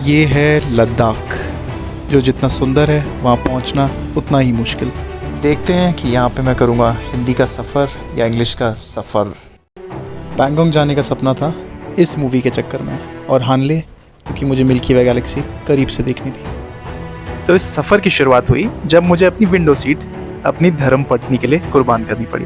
ये है लद्दाख, जो जितना सुंदर है वहाँ पहुँचना उतना ही मुश्किल। देखते हैं कि यहाँ पे मैं करूँगा हिंदी का सफ़र या इंग्लिश का सफ़र। पैंगोंग जाने का सपना था इस मूवी के चक्कर में, और हानले क्योंकि मुझे मिल्की वे गैलेक्सी करीब से देखनी थी। तो इस सफ़र की शुरुआत हुई जब मुझे अपनी विंडो सीट अपनी धर्म पत्नी के लिए कुर्बान करनी पड़ी।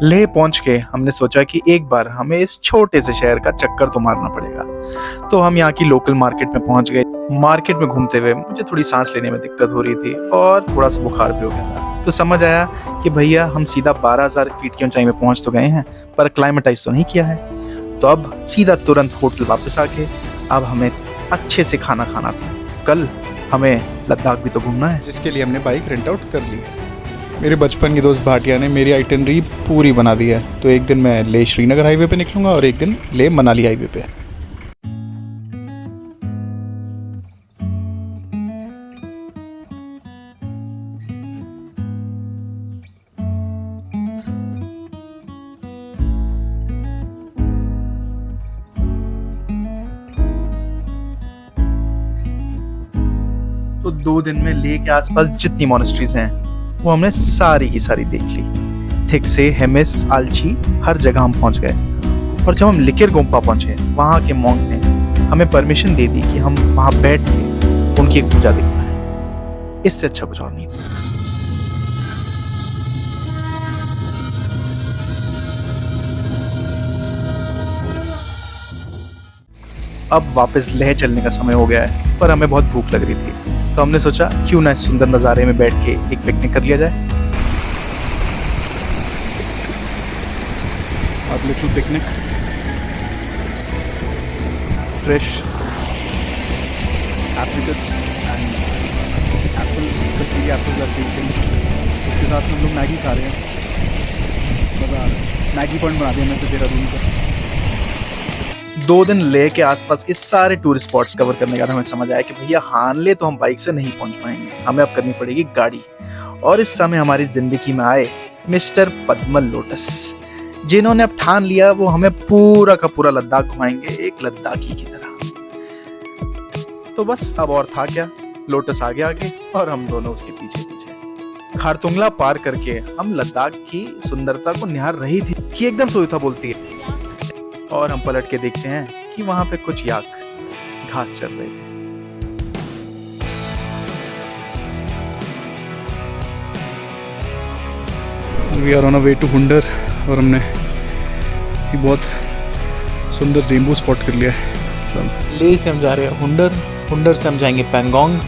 लेह पहुंच के हमने सोचा कि एक बार हमें इस छोटे से शहर का चक्कर तो मारना पड़ेगा। तो हम यहाँ की लोकल मार्केट में पहुंच गए। मार्केट में घूमते हुए मुझे थोड़ी सांस लेने में दिक्कत हो रही थी और थोड़ा सा बुखार भी हो गया था। तो समझ आया कि भैया हम सीधा 12,000 फीट की ऊंचाई में पहुंच तो गए हैं, पर क्लाइमेटाइज तो नहीं किया है। तो अब सीधा तुरंत होटल वापस आके अब हमें अच्छे से खाना खाना था। कल हमें लद्दाख भी तो घूमना है, जिसके लिए हमने बाइक रेंट आउट कर ली है। मेरे बचपन के दोस्त भाटिया ने मेरी आइटनरी पूरी बना दी है। तो एक दिन मैं लेह श्रीनगर हाईवे पे निकलूंगा और एक दिन लेह मनाली हाईवे पे। तो 2 दिन में लेह के आसपास जितनी मॉनेस्ट्रीज हैं वो हमने सारी की सारी देख ली। थिक से हेमिस आल्ची हर जगह हम पहुंच गए। और जब हम लिकेर गोम्पा पहुंचे, वहां के मॉन्क ने हमें परमिशन दे दी कि हम वहां बैठ के उनकी एक पूजा देख पाए। इससे अच्छा कुछ और नहीं था। अब वापस लेह चलने का समय हो गया है, पर हमें बहुत भूख लग रही थी। तो हमने सोचा क्यों ना इस सुंदर नज़ारे में बैठ के एक पिकनिक कर लिया जाए। आप little picnic, fresh apricots and apples, Kashmiri apples are eating. इसके साथ हम लोग मैगी खा रहे हैं। मज़ा आ रहा है। मैगी पॉइंट बना दिया मैं से देहरादून का। 2 दिन लेह के आसपास के सारे टूरिस्ट स्पॉट्स कवर करने के बाद हमें समझ आया कि भैया हानले तो हम बाइक से नहीं पहुंच पाएंगे, हमें अब करनी पड़ेगी गाड़ी। और इस समय हमारी जिंदगी में आए मिस्टर पद्मल लोटस, जिन्होंने अब ठान लिया वो हमें पूरा का पूरा लद्दाख घुमाएंगे एक लद्दाखी की तरह। तो बस अब और था क्या, लोटस आगे आगे और हम दोनों उसके पीछे पीछे। खारतुंगला पार करके हम लद्दाख की सुंदरता को निहार रही थी कि एकदम सोईथा बोलती है, और हम पलट के देखते हैं कि वहां पे कुछ याक घास चर रहे थे। We are on a way to Hunder, और हमने ये बहुत सुंदर रेनबो स्पॉट कर लिया है। लेह से हम जा रहे हैं हुंडर, हुंडर से हम जाएंगे पैंगोंग,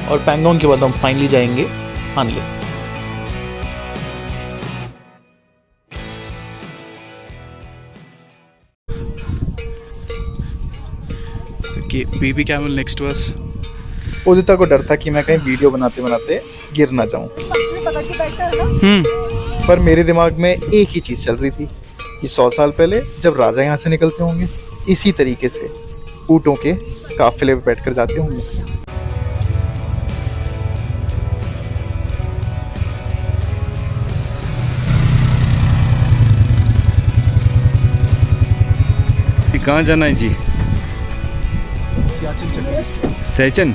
और पैंगोंग के बाद हम फाइनली जाएंगे Hanle. Baby camel next to us. Udita को डर था कि मैं कहीं वीडियो बनाते बनाते गिर ना जाऊं। पर मेरे दिमाग में एक ही चीज चल रही थी कि 100 साल पहले जब राजा यहाँ से निकलते होंगे, इसी तरीके से ऊँटों के काफिले पे बैठकर जाते होंगे। कहाँ जाना है जी? सियाचिन चलेंगे इसके। सैचन?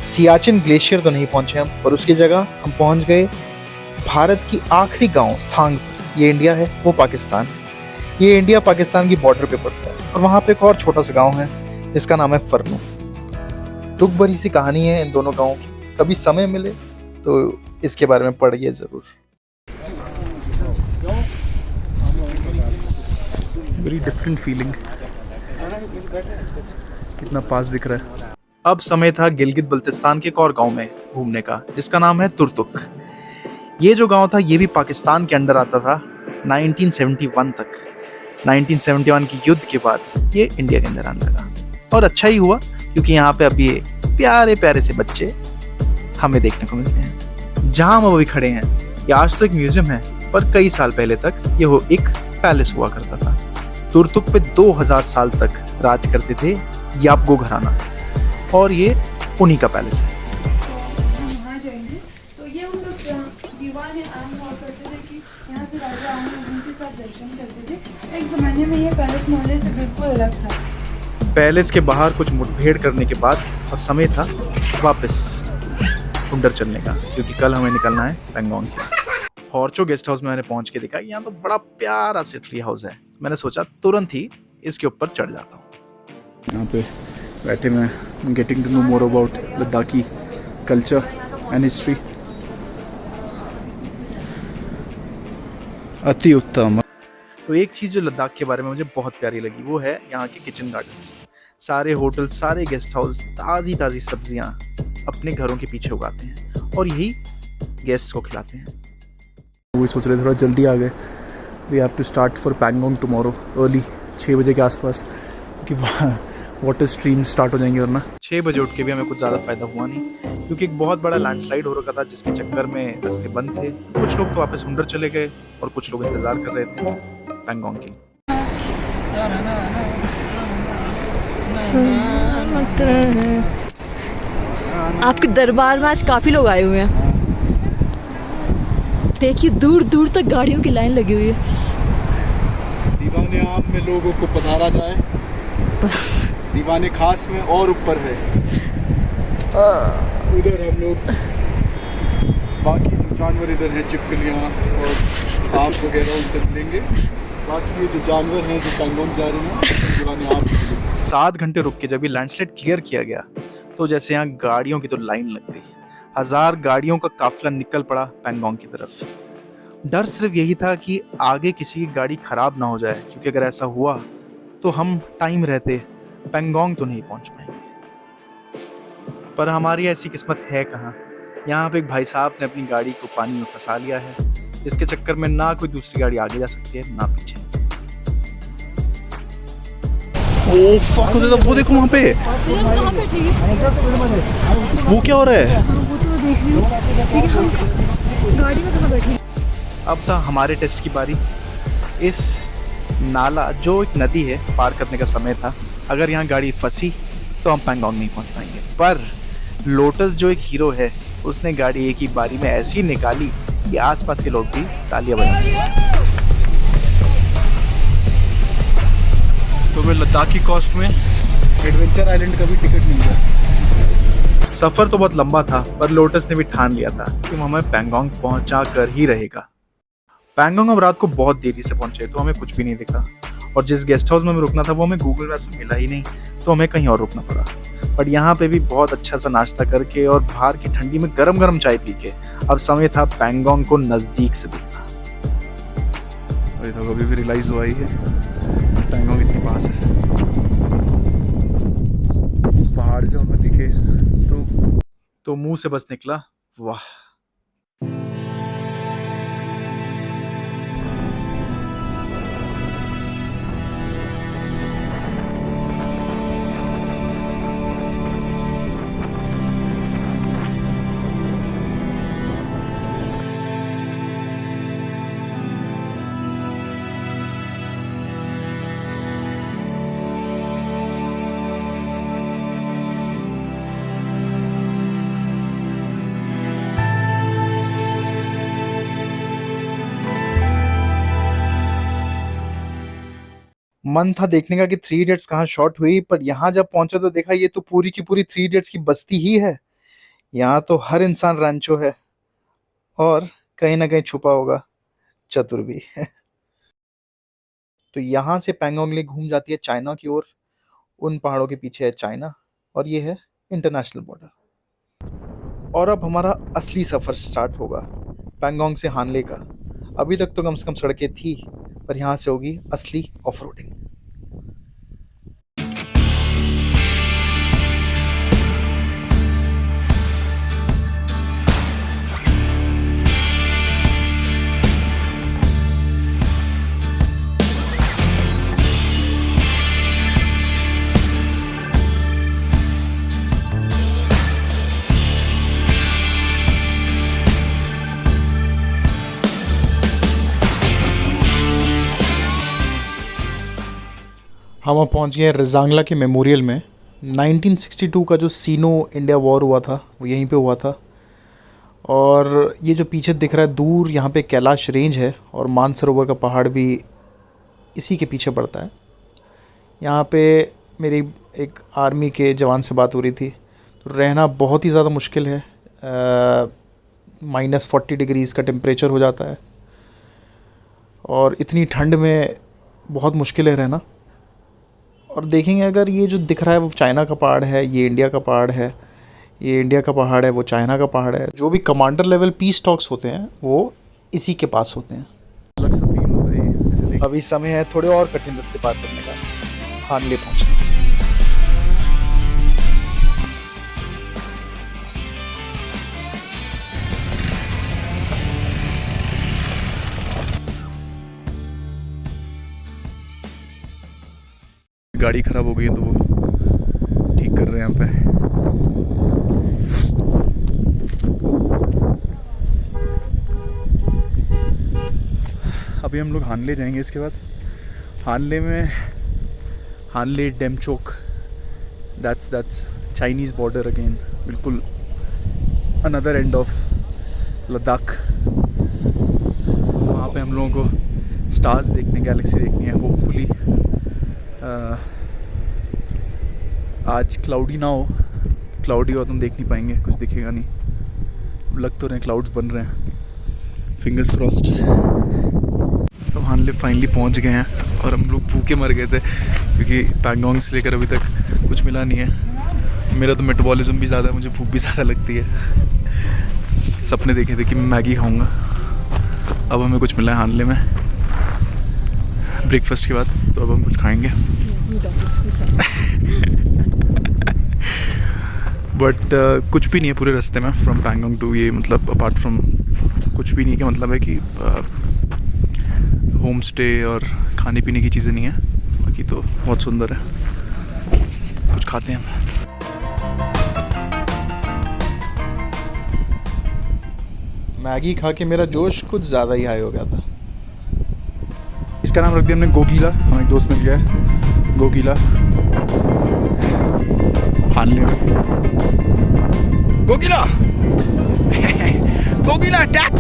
सियाचिन ग्लेशियर तो नहीं पहुंचे हम, पर उसकी जगह हम पहुंच गए भारत की आखिरी गांव थांग। ये इंडिया है, वो पाकिस्तान। ये इंडिया पाकिस्तान की बॉर्डर पे पड़ता है, और वहाँ पे एक और छोटा सा गांव है जिसका नाम है फरनू। दुख भरी सी कहानी है इन दोनों गाँवों की। कभी समय मिले तो इसके बारे में पढ़िए ज़रूर। Very different feeling. कितना पास दिख रहा है। अब समय था गिलगित बल्तिस्तान के एक और गांव में घूमने का, जिसका नाम है तुर्तुक। ये जो गांव था ये भी पाकिस्तान के अंडर आता था 1971 तक। 1971 की युद्ध के बाद ये इंडिया के अंदर आने लगा, और अच्छा ही हुआ क्योंकि यहाँ पे अब ये प्यारे प्यारे से बच्चे हमें देखने को मिलते हैं। जहाँ हम अभी खड़े हैं ये आज तो एक म्यूजियम है, पर कई साल पहले तक ये हो एक पैलेस हुआ करता था। तुर्तुक पे 2000 साल तक राज करते थे याबगो घराना, और ये उन्हीं का पैलेस है। यहाँ जाएंगे तो ये उस दीवान आम हुआ करते थे कि यहाँ से राजा आम उनके साथ दर्शन करते थे। एक ज़माने में ये पैलेस मोहल्ले से बिल्कुल अलग था। पैलेस के बाहर कुछ मुठभेड़ करने के बाद अब समय था वापस हुंडर चलने का, क्योंकि कल हमें निकलना है पैंगोंग के। हॉर्चो गेस्ट हाउस में मैंने पहुंच के देखा यहाँ तो बड़ा प्यारा सा ट्री हाउस है। मैंने सोचा तुरंत ही इसके ऊपर चढ़ जाता हूँ। यहाँ पे बैठे मैं getting to know more about Ladakhi culture and history. अति उत्तम। तो एक चीज़ जो लद्दाख के बारे में मुझे बहुत प्यारी लगी वो है यहाँ के किचन गार्डन्स। सारे होटल, सारे गेस्ट हाउस ताज़ी ताज़ी सब्जियाँ अपने घरों के पीछे उगाते हैं और यही गेस्ट्स को खिलाते हैं। वही सोच रहे थोड़ा जल्दी आ गए। We have to start for Pangong tomorrow early 6 बजे के आसपास, कि वाटर स्ट्रीम स्टार्ट हो जाएंगे। वरना 6 बजे उठ के भी हमें कुछ ज़्यादा फ़ायदा हुआ नहीं, क्योंकि एक बहुत बड़ा लैंडस्लाइड हो रखा था जिसके चक्कर में रास्ते बंद थे। कुछ लोग तो वापस हुंडर चले गए और कुछ लोग इंतज़ार कर रहे थे पैंगोंग की। आपके दरबार में आज काफ़ी लोग आए हुए हैं। देखिए दूर दूर तक गाड़ियों की लाइन लगी हुई है। दीवाने आम में लोगों को पधारा जाए, दीवाने खास में और ऊपर है। उधर हम लोग, बाकी जो जानवर इधर हैं, चिपकलियाँ और सांप वगैरह, उनसे मिलेंगे। बाकी ये जो जानवर हैं जो पैंगोंग जा रहे हैं, दीवाने आम। 7 घंटे रुक के जब ये लैंडस्लाइड क्लियर किया गया तो जैसे यहाँ गाड़ियों की तो लाइन लग गई। 1000 गाड़ियों का काफिला निकल पड़ा पैंगोंग की तरफ। डर सिर्फ यही था कि आगे किसी की गाड़ी खराब ना हो जाए, क्योंकि अगर ऐसा हुआ तो हम टाइम रहते पैंगोंग तो नहीं पहुंच पाएंगे। पर हमारी ऐसी किस्मत है कहाँ। यहाँ पे एक भाई साहब ने अपनी गाड़ी को पानी में फंसा लिया है। इसके चक्कर में ना कोई दूसरी गाड़ी आगे जा सकती है ना पीछे। ओह फक, वो देखो वहाँ पे, वो क्या हो रहा है? वो तो मैं देख रही हूँ, लेकिन हम गाड़ी में कहाँ बैठे? अब था हमारे टेस्ट की बारी। इस नाला जो एक नदी है पार करने का समय था। अगर यहाँ गाड़ी फंसी तो हम पैंगोंग नहीं पहुँच पाएंगे। पर लोटस जो एक हीरो है, उसने गाड़ी एक ही बारी में ऐसी निकाली कि आसपास के लोग भी तालियां बजा दिए। तो मैं लद्दाखी कॉस्ट में एडवेंचर आइलैंड का भी टिकट मिल गया। सफर तो बहुत लंबा था, पर लोटस ने भी ठान लिया था कि हमें पैंगोंग पहुंचा कर ही रहेगा। पैंगोंग हम रात को बहुत देरी से पहुंचे तो हमें कुछ भी नहीं दिखा, और जिस गेस्ट हाउस में हमें रुकना था वो हमें गूगल मैप्स में मिला ही नहीं, तो हमें कहीं और रुकना पड़ा। बट यहाँ पे भी बहुत अच्छा सा नाश्ता करके और बाहर की ठंडी में गरम गरम चाय पी के अब समय था पैंगोंग को नजदीक से देखना। अभी तो कभी भी रियलाइज हुआ ही है पैंगोंग इतनी पास है। पहाड़ जो हमें दिखे तो मुंह से बस निकला वाह। मन था देखने का कि 3 इडियट्स कहाँ शॉट हुई, पर यहाँ जब पहुंचा तो देखा ये तो पूरी की पूरी 3 इडियट्स की बस्ती ही है। यहाँ तो हर इंसान रैंचो है और कहीं ना कहीं छुपा होगा चतुर भी। तो यहाँ से पैंगोंग लेक घूम जाती है चाइना की ओर। उन पहाड़ों के पीछे है चाइना और ये है इंटरनेशनल बॉर्डर। और अब हमारा असली सफर स्टार्ट होगा पैंगोंग से हानले का। अभी तक तो कम से कम सड़कें थी, पर यहाँ से होगी असली ऑफ रोडिंग। हम अब पहुंच गए रजांगला के मेमोरियल में। 1962 का जो सीनो इंडिया वॉर हुआ था वो यहीं पे हुआ था। और ये जो पीछे दिख रहा है दूर, यहाँ पे कैलाश रेंज है और मानसरोवर का पहाड़ भी इसी के पीछे पड़ता है। यहाँ पे मेरी एक आर्मी के जवान से बात हो रही थी, तो रहना बहुत ही ज़्यादा मुश्किल है। -40 डिग्रीज़ का टेम्परेचर हो जाता है और इतनी ठंड में बहुत मुश्किल है रहना। और देखेंगे अगर ये जो दिख रहा है वो चाइना का पहाड़ है, ये इंडिया का पहाड़ है, ये इंडिया का पहाड़ है, वो चाइना का पहाड़ है। जो भी कमांडर लेवल पीस टॉक्स होते हैं वो इसी के पास होते हैं। अलग सा फील होता है ये, इसलिए अभी समय है थोड़े और कठिन रास्ते पार करने का, हानले पहुंचने। गाड़ी खराब हो गई है तो वो ठीक कर रहे हैं यहाँ पे। अभी हम लोग हानले जाएंगे। इसके बाद हानले में Hanle Demchok, that's Chinese border again, बिल्कुल अनदर एंड ऑफ लद्दाख। वहाँ पे हम लोगों को स्टार्स देखने, गैलेक्सी देखनी है होपफुली। आज क्लाउडी ना हो, क्लाउडी हो तो हम देख नहीं पाएंगे, कुछ दिखेगा नहीं। लग तो रहे क्लाउड्स बन रहे हैं, फिंगर्स क्रॉस्ड। सब हानले फाइनली पहुंच गए हैं और हम लोग भूखे मर गए थे क्योंकि पैंगोंग से लेकर अभी तक कुछ मिला नहीं है। मेरा तो मेटाबॉलिज्म भी ज़्यादा है, मुझे भूख भी ज़्यादा लगती है। सपने देखे थे कि मैं मैगी खाऊंगा, अब हमें कुछ मिला है हानले में ब्रेकफास्ट के बाद, तो अब हम कुछ खाएंगे। बट कुछ भी नहीं है पूरे रास्ते में फ्रॉम पैंगोंग टू ये, मतलब अपार्ट फ्रॉम कुछ भी नहीं, का मतलब है कि होम स्टे और खाने पीने की चीज़ें नहीं है, बाकी तो बहुत सुंदर है। कुछ खाते हैं हम। मैगी खा के मेरा जोश कुछ ज़्यादा ही हाई हो गया था। इसका नाम रख दिया हमने गोगीला, हमारे एक दोस्त मिल गया है गोगीला हानले में। गोगीला गोगीला अटैक।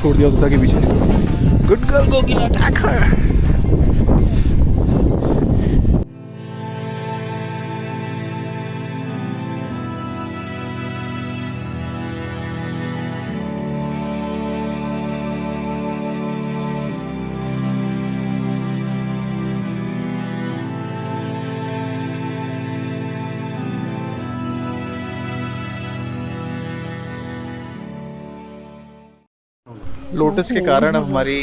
छोड़ दिया कुत्ता के पीछे। गुड गर्ल गोगीला अटैक है। लोटस के कारण अब हमारी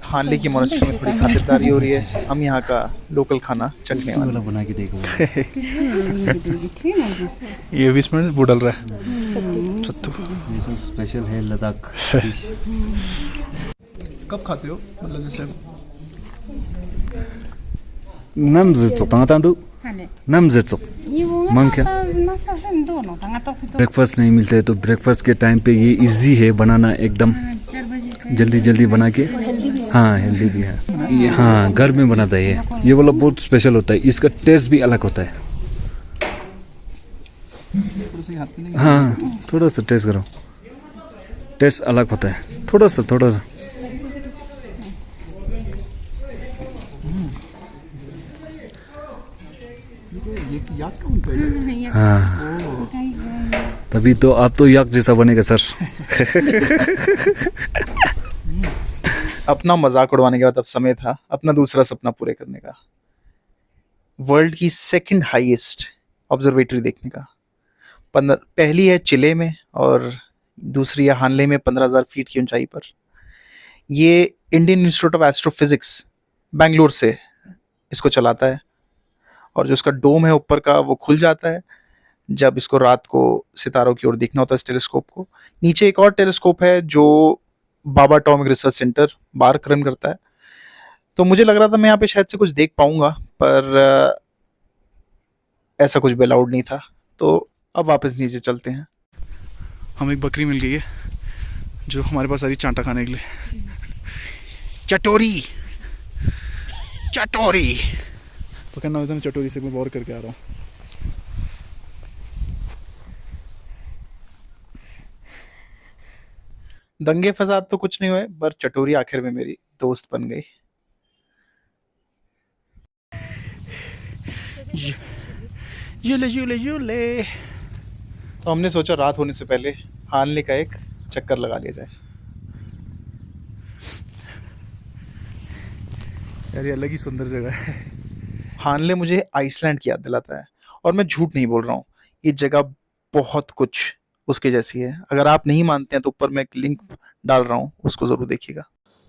हानले की मोनेस्ट्री में थोड़ी खातिरदारी हो रही है। हम यहाँ का लोकल खाना चखने वाले हैं। बना के देखो। ये भी इसमें वो डल रहा है सत्तू। ये सब स्पेशल है लद्दाख डिश। कब खाते हो, मतलब जैसे namzetso tangatando namzetso मंके ब्रेकफास्ट नहीं मिलता है तो ब्रेकफास्ट के टाइम पे ये इजी है बनाना, एकदम जल्दी जल्दी बना के। हाँ हेल्दी भी है ये, हाँ घर में बनाता है ये वाला बहुत स्पेशल होता है, इसका टेस्ट भी अलग होता है। हाँ थोड़ा सा टेस्ट करो, टेस्ट अलग होता है थोड़ा सा। हाँ तभी तो आप तो याक जैसा बनेगा सर। अपना मजाक उड़वाने के बाद अब समय था अपना दूसरा सपना पूरे करने का, वर्ल्ड की सेकंड हाईएस्ट ऑब्जर्वेटरी देखने का। पहली है चिले में और दूसरी है हानले में 15,000 फीट की ऊंचाई पर। ये Indian institute of astrophysics Bangalore से इसको चलाता है और जो इसका डोम है ऊपर का वो खुल जाता है जब इसको रात को सितारों की ओर देखना होता है इस टेलीस्कोप को। नीचे एक और टेलीस्कोप है जो Bhabha atomic research centre BARC run करता है। तो मुझे लग रहा था मैं यहाँ पे शायद से कुछ देख पाऊंगा, पर ऐसा कुछ भी अलाउड नहीं था, तो अब वापस नीचे चलते हैं। हमें एक बकरी मिल गई है जो हमारे पास आ रही चांटा खाने के लिए। चटोरी चटोरी पकड़ना होता है, मैं चटोरी से मैं वॉर करके आ रहा हूँ। दंगे फसाद तो कुछ नहीं हुए, पर चटोरी आखिर में मेरी दोस्त बन गई। झूले झूले झूले। तो हमने सोचा रात होने से पहले हानले का एक चक्कर लगा लिया जाए। यार ये अलग ही सुंदर जगह है। हानले मुझे आइसलैंड की याद दिलाता है, और मैं झूठ नहीं बोल रहा हूँ, ये जगह बहुत कुछ उसके जैसी है। अगर आप नहीं मानते हैं तो ऊपर मैं एक लिंक डाल रहा हूँ, उसको ज़रूर देखिएगा।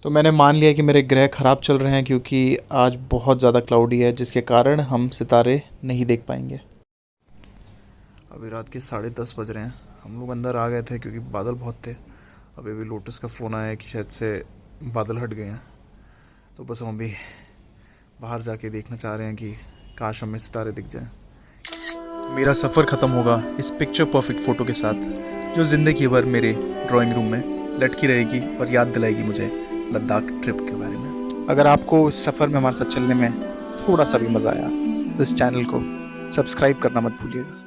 तो मैंने मान लिया कि मेरे ग्रह ख़राब चल रहे हैं क्योंकि आज बहुत ज़्यादा क्लाउडी है, जिसके कारण हम सितारे नहीं देख पाएंगे। अभी रात के 10:30 बज रहे हैं। हम लोग अंदर आ गए थे क्योंकि बादल बहुत थे। अभी भी लोटस का फ़ोन आया है कि शायद से बादल हट गए हैं, तो बस हम अभी बाहर जाके देखना चाह रहे हैं कि काश हमें सितारे दिख जाएं। मेरा सफ़र ख़त्म होगा इस पिक्चर परफेक्ट फ़ोटो के साथ, जो ज़िंदगी भर मेरे ड्राइंग रूम में लटकी रहेगी और याद दिलाएगी मुझे लद्दाख ट्रिप के बारे में। अगर आपको इस सफ़र में हमारे साथ चलने में थोड़ा सा भी मज़ा आया तो इस चैनल को सब्सक्राइब करना मत भूलिएगा।